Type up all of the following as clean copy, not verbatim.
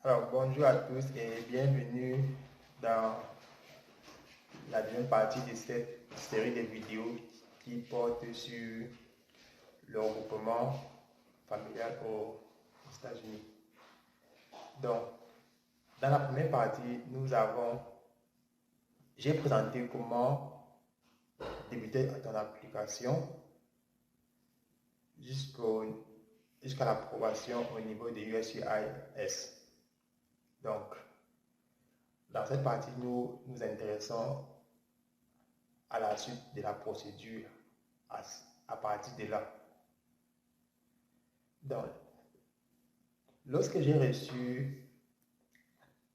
Alors, bonjour à tous et bienvenue dans la deuxième partie de cette série de vidéos qui porte sur le regroupement familial aux États-Unis. Donc, dans la première partie, j'ai présenté comment débuter ton application jusqu'à l'approbation au niveau de USCIS. Donc, dans cette partie, nous nous intéressons à la suite de la procédure à partir de là. Donc, lorsque j'ai reçu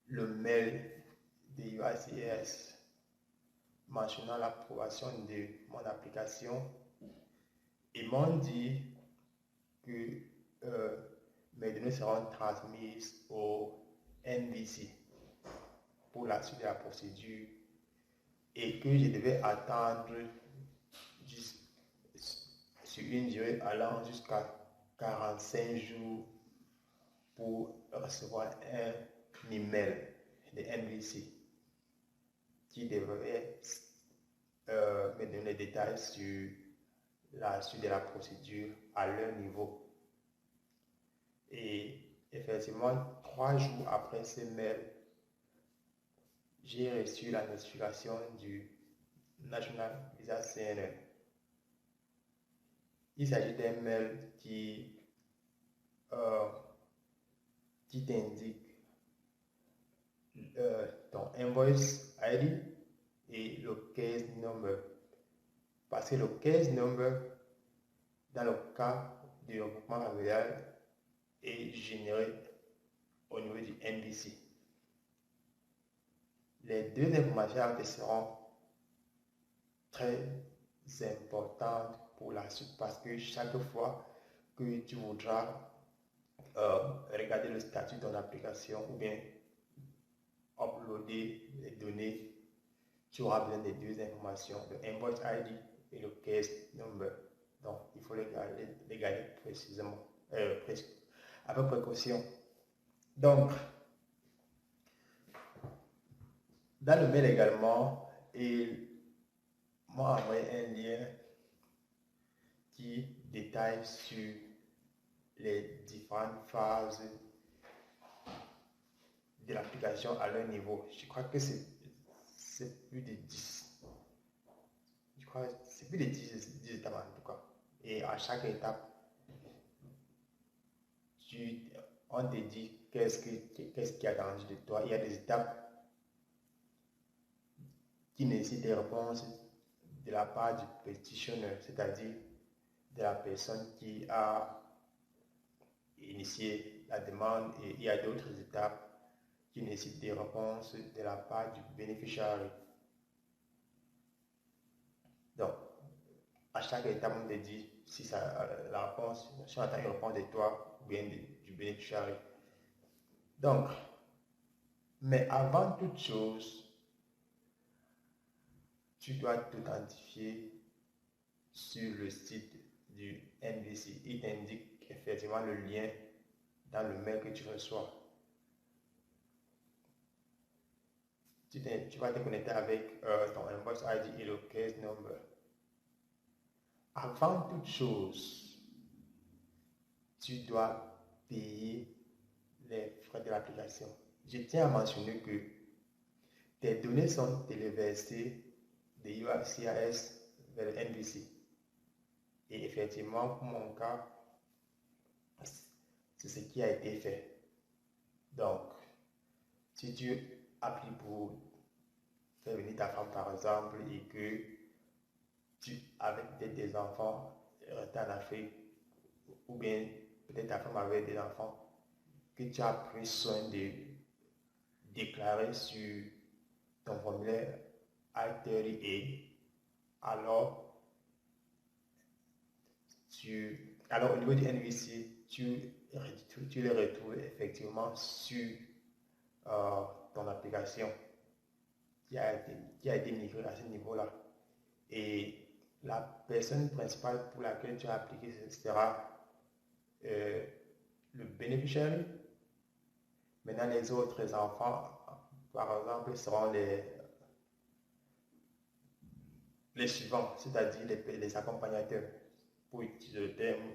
le mail de USCIS mentionnant l'approbation de mon application, ils m'ont dit que mes données seront transmises au NBC pour la suite de la procédure et que je devais attendre sur une durée allant jusqu'à 45 jours pour recevoir un email de NBC qui devrait me donner des détails sur la suite de la procédure à leur niveau. Et effectivement, 3 jours après ce mail, j'ai reçu la notification du National Visa CNN. Il s'agit d'un mail qui t'indique ton invoice ID et le case number. Parce que le case number, dans le cas du regroupement familial, est généré au niveau du NBC. Les deux informations seront très importantes pour la suite parce que chaque fois que tu voudras regarder le statut de ton application ou bien uploader les données, tu auras besoin des deux informations, le invoice ID et le case number. Donc, il faut les garder précisément, avec précaution. Donc, dans le mail également, il m'a envoyé un lien qui détaille sur les différentes phases de l'application à leur niveau. Je crois que c'est plus de 10. Je crois que c'est plus de 10 étapes en tout cas. Et à chaque étape, on te dit qu'est-ce qui est attendu de toi. Il y a des étapes qui nécessitent des réponses de la part du petitioner, c'est-à-dire de la personne qui a initié la demande, et il y a d'autres étapes qui nécessitent des réponses de la part du bénéficiaire. Donc, à chaque étape, on te dit si la réponse, si on attend une réponse de toi ou bien du bénéficiaire. Donc, mais avant toute chose, tu dois t'authentifier sur le site du NBC. Il t'indique effectivement le lien dans le mail que tu reçois. Tu vas te connecter avec ton invoice ID et le case number. Avant toute chose, tu dois payer les frais de l'application. Je tiens à mentionner que tes données sont téléversées de USCIS vers le NBC. Et effectivement, pour mon cas, c'est ce qui a été fait. Donc, si tu appliques pour faire venir ta femme par exemple et que avec peut-être des enfants restés en Afrique, ou bien peut-être ta femme avait des enfants que tu as pris soin de déclarer sur ton formulaire I-30A, alors au niveau du NVC, tu les retrouves effectivement sur ton application qui a été migrée à ce niveau-là. Et la personne principale pour laquelle tu as appliqué sera le bénéficiaire Maintenant, les autres enfants, par exemple, seront les suivants, c'est-à-dire les accompagnateurs, pour utiliser le terme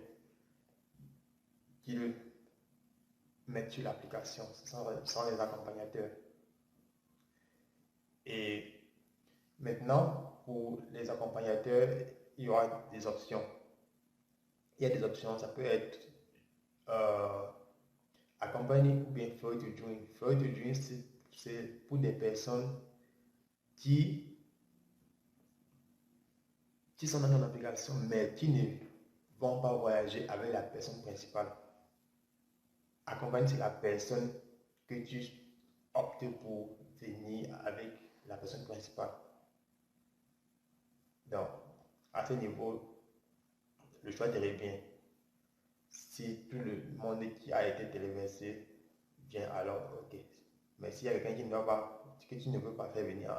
qu'ils mettent sur l'application. Ce sont les accompagnateurs. Et maintenant, pour les accompagnateurs, il y aura des options. Il y a des options, ça peut être euh, accompagné ou bien flow to join. Flow to join, c'est pour des personnes qui, qui sont dans une application, mais qui ne vont pas voyager avec la personne principale. Accompagner, c'est la personne que tu optes pour venir avec la personne principale. Donc, à ce niveau, le choix te revient. Si tout le monde qui a été téléversé vient, alors ok. Mais s'il y a quelqu'un que tu ne veux pas faire venir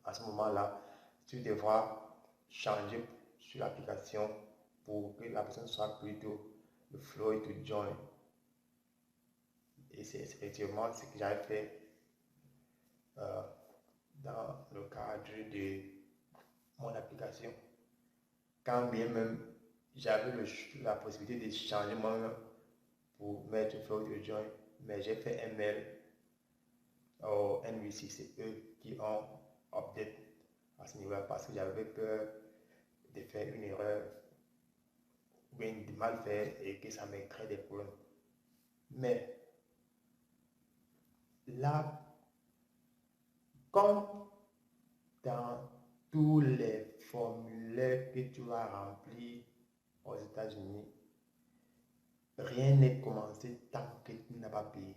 à ce moment-là, tu devras changer sur l'application pour que la personne soit plutôt le flow to join. Et c'est effectivement ce que j'avais fait euh, dans le cadre de mon application. Quand bien même j'avais la possibilité de changer moi-même pour mettre flow to join, mais j'ai fait un mail au NVC, c'est eux qui ont update à ce niveau-là parce que j'avais peur de faire une erreur ou bien de mal faire et que ça me crée des problèmes. Mais là, comme dans tous les formulaires que tu vas remplir aux États-Unis, rien n'est commencé tant que tu n'as pas payé.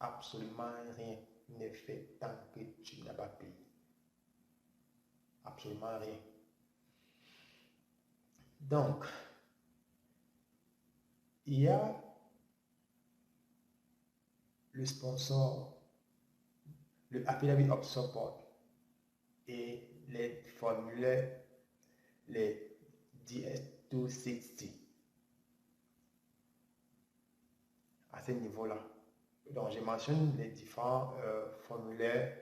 Absolument rien n'est fait tant que tu n'as pas payé. Absolument rien. Donc, il y a le sponsor, le Affiliate of Support et les formulaires, les DS260 à ce niveau-là. Donc, je mentionne les différents formulaires,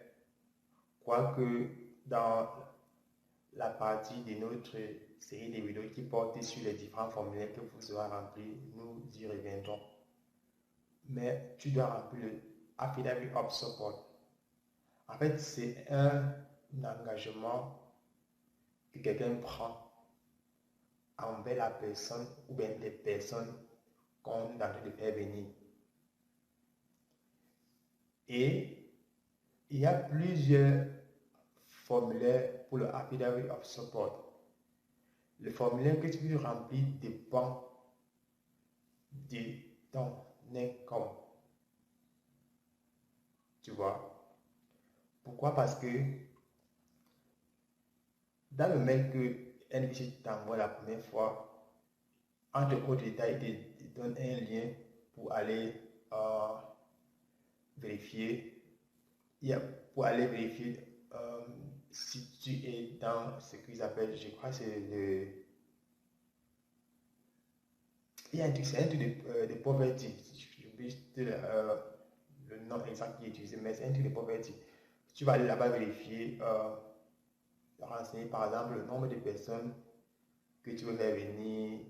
quoique dans la partie de notre série de vidéos qui porte sur les différents formulaires que vous aurez remplis, nous y reviendrons. Mais tu dois remplir le Affidavit of Support. En fait, c'est un engagement que quelqu'un prend envers la personne ou bien les personnes qu'on est en train de faire venir. Et il y a plusieurs formulaires pour le Affidavit of Support. Le formulaire que tu remplis dépend de ton income. Tu vois? Pourquoi? Parce que dans le mail que NBC t'envoie la première fois, entre autres détails, il te donne un lien pour aller vérifier. Pour aller vérifier si tu es dans ce qu'ils appellent, je crois, c'est le. Il y a un truc, c'est un truc de poverty. J'oublie le nom exact qui est utilisé, mais c'est un truc de poverty. Tu vas aller là-bas vérifier, renseigner par exemple le nombre de personnes que tu veux faire venir,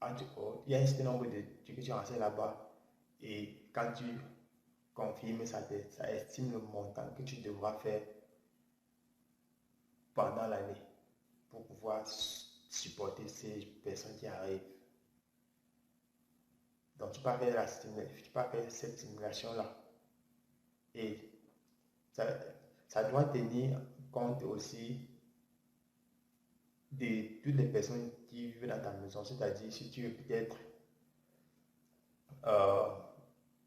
entre autres. Il y a un certain nombre de trucs que tu renseignes là-bas. Et quand tu confirmes, ça estime le montant que tu devras faire pendant l'année pour pouvoir supporter ces personnes qui arrivent. Donc tu peux faire, cette simulation-là. Et ça doit tenir compte aussi de toutes les personnes qui vivent dans ta maison. C'est-à-dire si tu veux peut-être,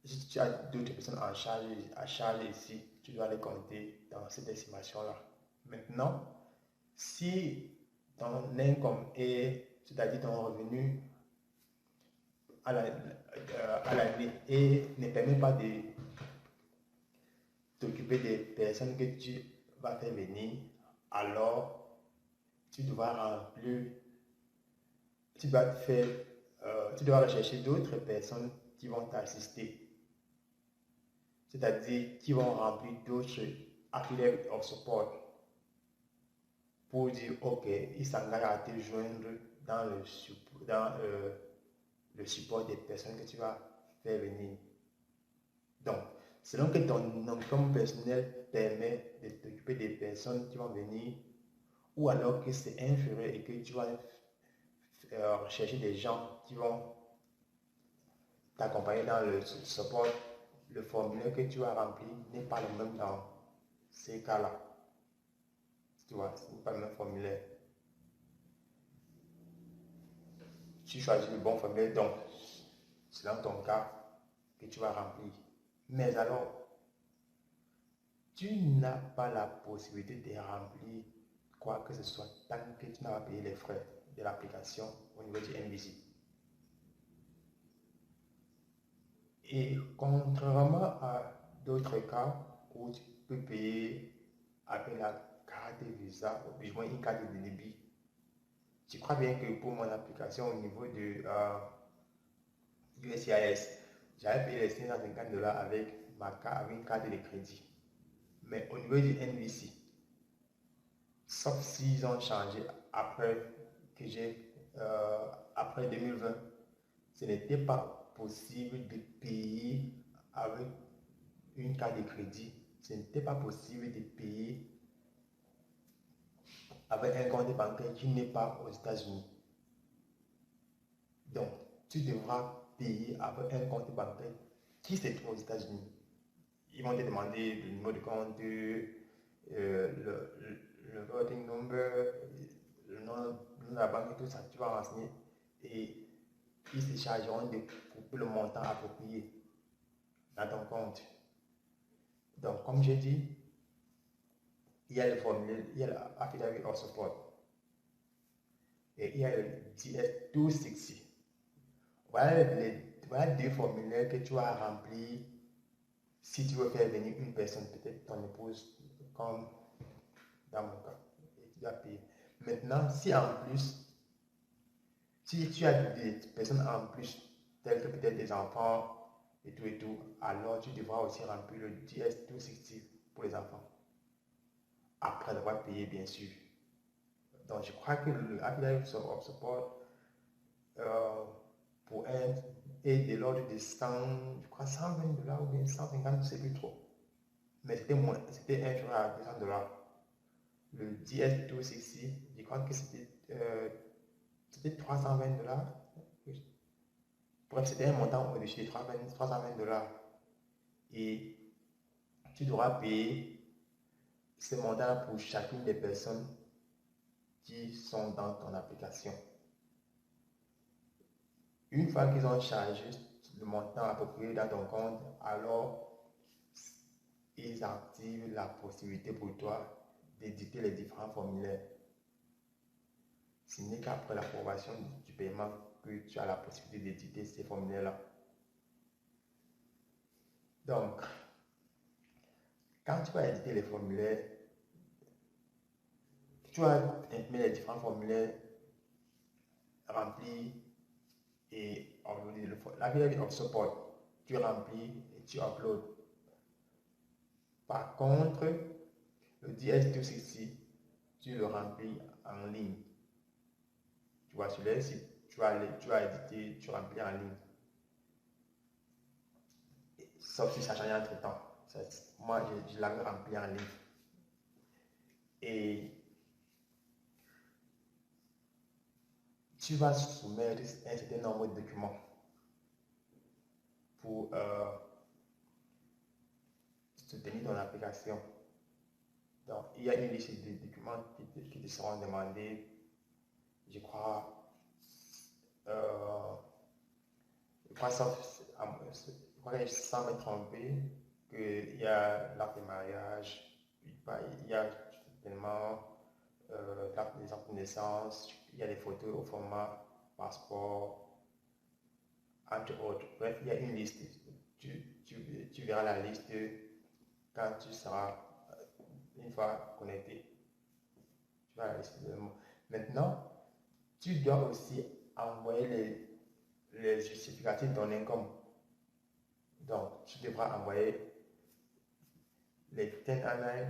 si tu as d'autres personnes à charge ici, tu dois les compter dans cette estimation-là. Maintenant, si ton income c'est-à-dire ton revenu à l'année et ne permet pas de t'occuper des personnes que tu vas faire venir, alors tu dois remplir, tu dois rechercher d'autres personnes qui vont t'assister. c'est-à-dire qui vont remplir d'autres affiliates of support pour dire, ok, ils s'engagent à te joindre dans le support des personnes que tu vas faire venir. Donc, selon que ton income personnel permet de t'occuper des personnes qui vont venir, ou alors que c'est inférieur et que tu vas rechercher des gens qui vont t'accompagner dans le support, le formulaire que tu as rempli n'est pas le même dans ces cas-là. Tu vois, ce n'est pas le même formulaire. Tu choisis le bon formulaire, donc c'est dans ton cas que tu vas remplir. Mais alors, tu n'as pas la possibilité de remplir quoi que ce soit tant que tu n'as pas payé les frais de l'application au niveau du NBC. Et contrairement à d'autres cas où tu peux payer avec la carte Visa ou du moins une carte de débit, je crois bien que pour mon application au niveau de USCIS, j'avais payé les $550 avec une carte de crédit. Mais au niveau du NBC, sauf s'ils ont changé après que après 2020, ce n'était pas possible de payer avec une carte de crédit. Ce n'était pas possible de payer avec un compte bancaire qui n'est pas aux États-Unis. Donc, tu devras payer avec un compte bancaire qui se trouve aux États-Unis. Ils vont te demander le numéro de compte, le voting number, le nom de la banque et tout ça, tu vas renseigner et ils se chargeront de couper le montant approprié dans ton compte. Donc, comme j'ai dit, il y a le formulaire, il y a l'affidavit of support et il y a le DS-260. Voilà deux formulaires que tu as remplis si tu veux faire venir une personne, peut-être ton épouse, comme dans mon cas, et tu dois payer. Maintenant, si en plus, si tu as des personnes en plus, telles que peut-être des enfants et tout, alors tu devras aussi remplir le DS-260 pour les enfants, après avoir payé, bien sûr. Donc, je crois que le Affidavit of Support pour un est de l'ordre de 100, je crois $120 ou bien 150, je ne sais plus trop. Mais c'était moins, c'était inférieur à $200. Le DS260, je crois que c'était $320. Bref, c'était un montant au-dessus de $320. Et tu devras payer ce montant pour chacune des personnes qui sont dans ton application. Une fois qu'ils ont chargé le montant approprié dans ton compte, alors ils activent la possibilité pour toi d'éditer les différents formulaires. Ce n'est qu'après l'approbation du paiement que tu as la possibilité d'éditer ces formulaires-là. Donc, quand tu vas éditer les formulaires, tu vas imprimer les différents formulaires remplis et l'affidavit of support, tu remplis et tu uploads. Par contre, le DS260, tu le remplis en ligne. Tu vois, sur le site, tu vas éditer, tu remplis en ligne. Sauf si ça change entre temps. Moi, je l'avais rempli en ligne. Et tu vas soumettre un certain nombre de documents pour soutenir ton application. Donc, il y a une liste de documents qui te seront demandés. Je crois, sans me tromper, qu'il y a l'acte de mariage, il y a certainement l'acte de naissance, il y a des photos au format passeport, entre autres. Bref, il y a une liste. Tu verras la liste quand tu seras une fois connecté. Tu verras la liste de mots. Maintenant, tu dois aussi envoyer les justificatifs de ton income. Donc, tu devras envoyer les 1099,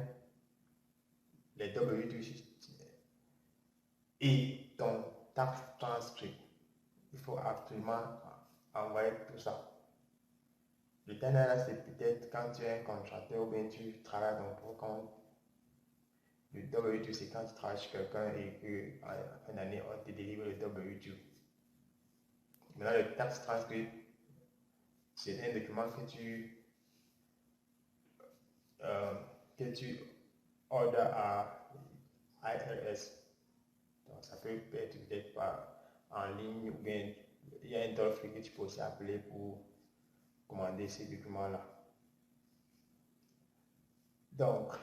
les W2 et ton tax transcript. Il faut absolument envoyer tout ça. Le 1099, c'est peut-être quand tu es un contracteur ou bien tu travailles à ton propre compte. Le W2, c'est quand tu travailles chez quelqu'un et qu'en fin d'année, on te délivre le W2. Maintenant, le tax transcript, c'est un document que tu ordres à IRS. Donc, ça peut être peut-être en ligne ou bien il y a un toll free que tu peux aussi appeler pour commander ces documents-là. Donc,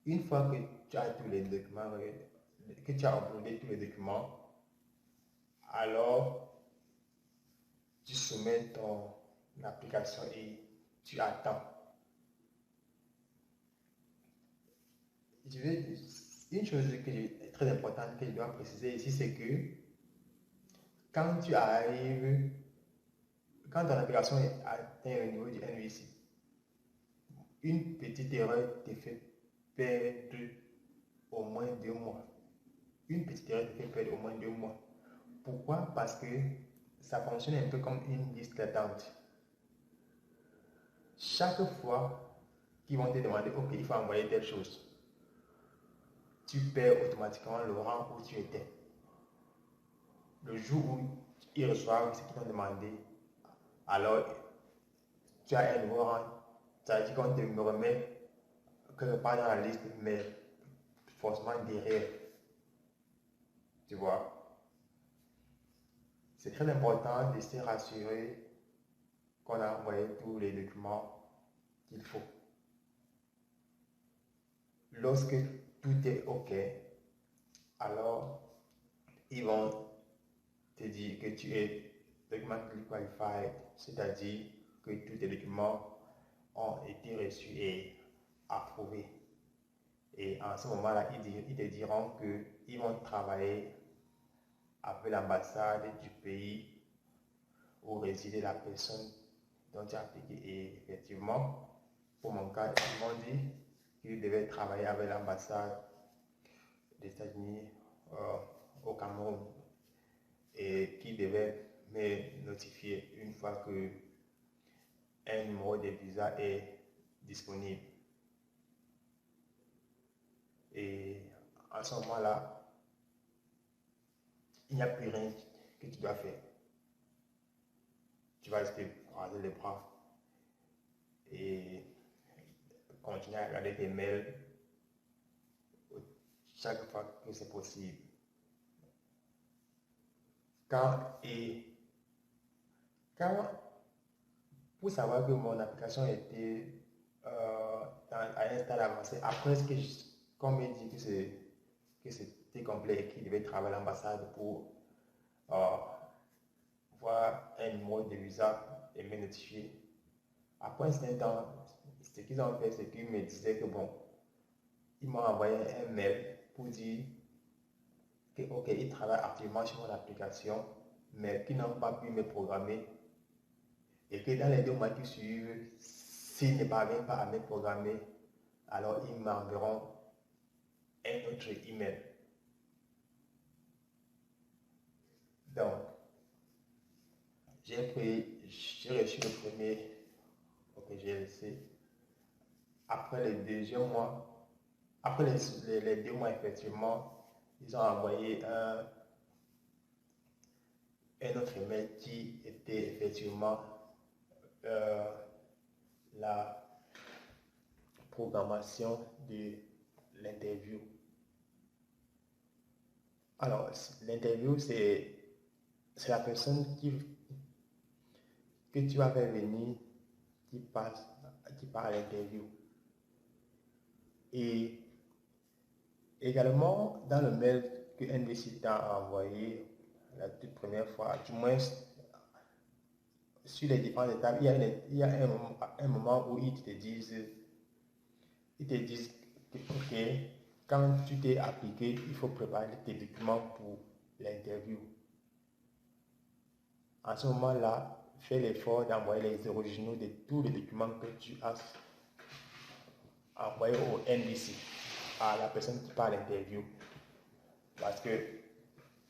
une fois que tu as tous les documents, que tu as uploadé tous les documents, alors tu soumets ton application et tu attends. Une chose très importante que je dois préciser ici, c'est que quand tu arrives, quand ton application atteint le niveau du NVC, une petite erreur te fait perdre au moins 2 mois. Une petite erreur te fait perdre au moins 2 mois. Pourquoi? Parce que ça fonctionne un peu comme une liste d'attente. Chaque fois qu'ils vont te demander, ok, il faut envoyer telle chose, tu perds automatiquement le rang où tu étais. Le jour où ils reçoivent ce qu'ils t'ont demandé, alors tu as un nouveau rang. Ça veut dire qu'on te remet quelque part dans la liste, mais forcément derrière. Tu vois? C'est très important de se rassurer qu'on a envoyé tous les documents qu'il faut. Lorsque tout est OK, alors ils vont te dire que tu es documentally qualified, c'est-à-dire que tous tes documents ont été reçus et approuvés. Et en ce moment-là, ils te diront qu'ils vont travailler avec l'ambassade du pays où réside la personne dont tu as appliqué. Et effectivement, pour mon cas, ils m'ont dit qu'ils devaient travailler avec l'ambassade des États-Unis au Cameroun et qu'ils devaient me notifier une fois que un numéro de visa est disponible. Et à ce moment-là, il n'y a plus rien que tu dois faire. Tu vas rester croiser les bras et continuer à regarder tes mails chaque fois que c'est possible. Quand pour savoir que mon application était à un stade avancé, après ce qu'on m'a dit que c'était complet et qu'il devait travailler à l'ambassade pour voir un numéro de visa et me notifier. Après un certain temps, ce qu'ils ont fait, c'est qu'ils me disaient que bon, ils m'ont envoyé un mail pour dire que ok, ils travaillent activement sur mon application, mais qu'ils n'ont pas pu me programmer et que dans les 2 mois qui suivent, s'ils ne parviennent pas à me programmer, alors ils m'enverront un autre email. Donc, j'ai reçu le premier, ok, j'ai laissé. Après le deuxième mois, après les 2 mois, effectivement, ils ont envoyé un autre email qui était effectivement la programmation de l'interview. Alors, l'interview, c'est la personne que tu vas faire venir qui part à l'interview. Et également, dans le mail que NBC t'a envoyé la toute première fois, du moins sur les différentes étapes, il y a un moment où ils te disent que, ok, quand tu t'es appliqué, il faut préparer tes documents pour l'interview. En ce moment-là, fais l'effort d'envoyer les originaux de tous les documents que tu as envoyer au NBC, à la personne qui parle l'interview, parce que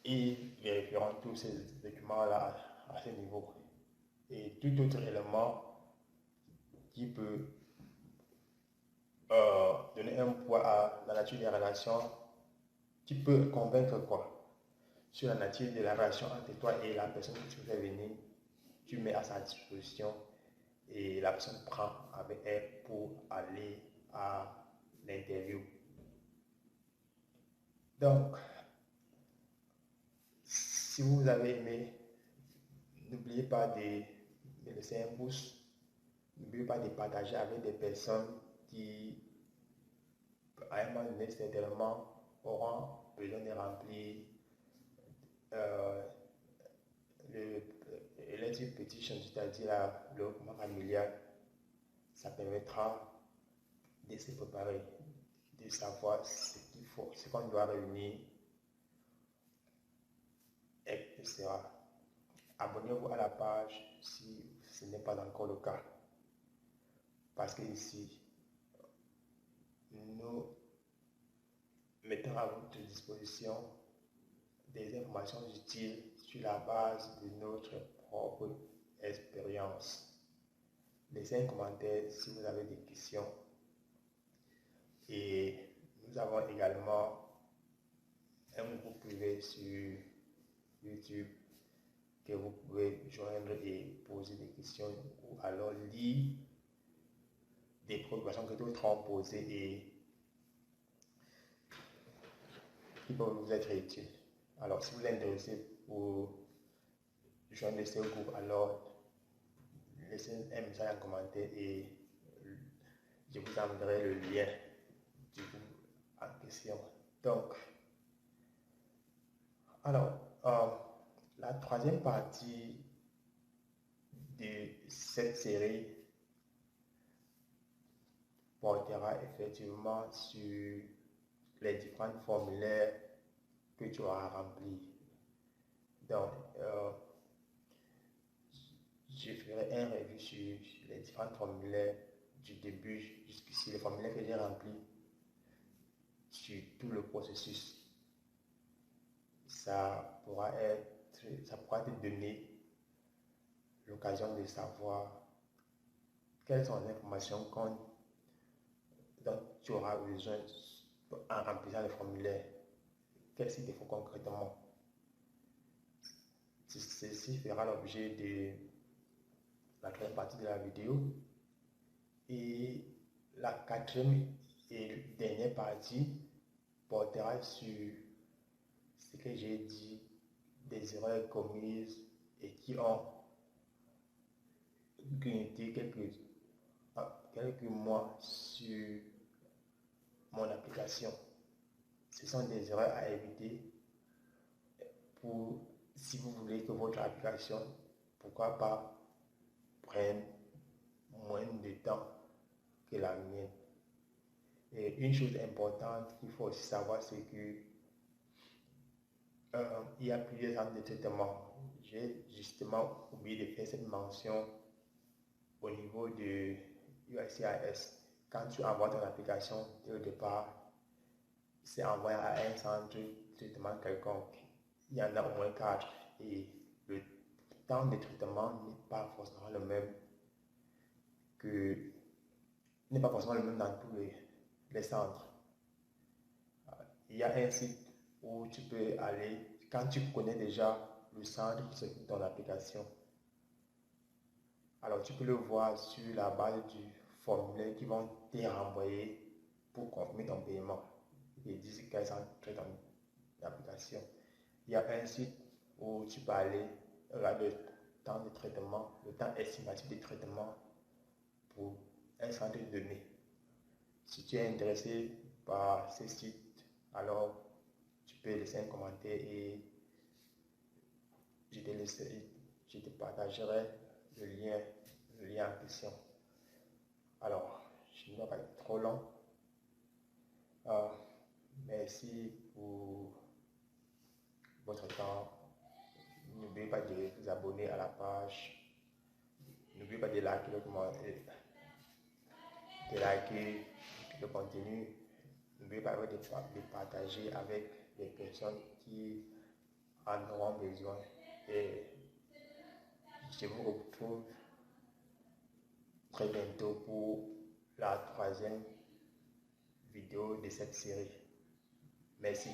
ils vérifieront tous ces documents-là à ce niveau. Et tout autre élément qui peut donner un poids à la nature des relations, qui peut convaincre quoi sur la nature de la relation entre toi et la personne que tu fais venir, tu mets à sa disposition et la personne prend avec elle pour aller à l'interview. Donc, si vous avez aimé, n'oubliez pas de laisser un pouce, n'oubliez pas de partager avec des personnes qui, à un moment donné, certainement, auront besoin de remplir l'élective petition, c'est-à-dire le document familial. Ça permettra de se préparer, de savoir ce qu'il faut, ce qu'on doit réunir, etc. Abonnez-vous à la page si ce n'est pas encore le cas. Parce que ici, nous mettons à votre disposition des informations utiles sur la base de notre propre expérience. Laissez un commentaire si vous avez des questions. Et nous avons également un groupe privé sur YouTube que vous pouvez joindre et poser des questions ou alors lire des préoccupations que d'autres ont posées et qui peuvent vous être utiles. Alors, si vous êtes intéressé pour joindre ce groupe, alors laissez un message en commentaire et je vous enverrai le lien du groupe en question. Donc, alors, la troisième partie de cette série portera effectivement sur les différents formulaires que tu auras remplis. Donc, je ferai un revue sur les différents formulaires du début jusqu'ici, les formulaires que j'ai remplis, sur tout le processus. Ça pourra te donner l'occasion de savoir quelles sont les informations dont tu auras besoin en remplissant les formulaires. Qu'est-ce qu'il te faut concrètement? Ceci fera l'objet de la troisième partie de la vidéo. Et la quatrième et dernière partie portera sur ce que j'ai dit, des erreurs commises et qui ont grignoté quelques mois sur mon application. Ce sont des erreurs à éviter pour, si vous voulez que votre application, pourquoi pas, prenne moins de temps que la mienne. Et une chose importante qu'il faut aussi savoir, c'est que il y a plusieurs centres de traitement. J'ai justement oublié de faire cette mention au niveau de USCIS. Quand tu envoies ton application dès le départ, c'est envoyé à un centre de traitement quelconque. Il y en a au moins 4 et le temps de traitement n'est pas forcément le même dans tous les centres. Il y a un site où tu peux aller quand tu connais déjà le centre qui s'occupe de ton application. Alors tu peux le voir sur la base du formulaire qui vont te renvoyer pour confirmer ton paiement. Ils disent quels sont ton application. Il y a un site où tu peux aller regarder le temps de traitement, le temps estimatif de traitement pour un centre de données. Si tu es intéressé par ce site, alors tu peux laisser un commentaire et je te partagerai le lien en question. Alors, je ne vais pas être trop long. Merci pour votre temps. N'oubliez pas de vous abonner à la page. N'oubliez pas de liker le commentaire, de liker le contenu, n'oubliez pas de partager avec les personnes qui en auront besoin. Et je vous retrouve très bientôt pour la troisième vidéo de cette série. Merci.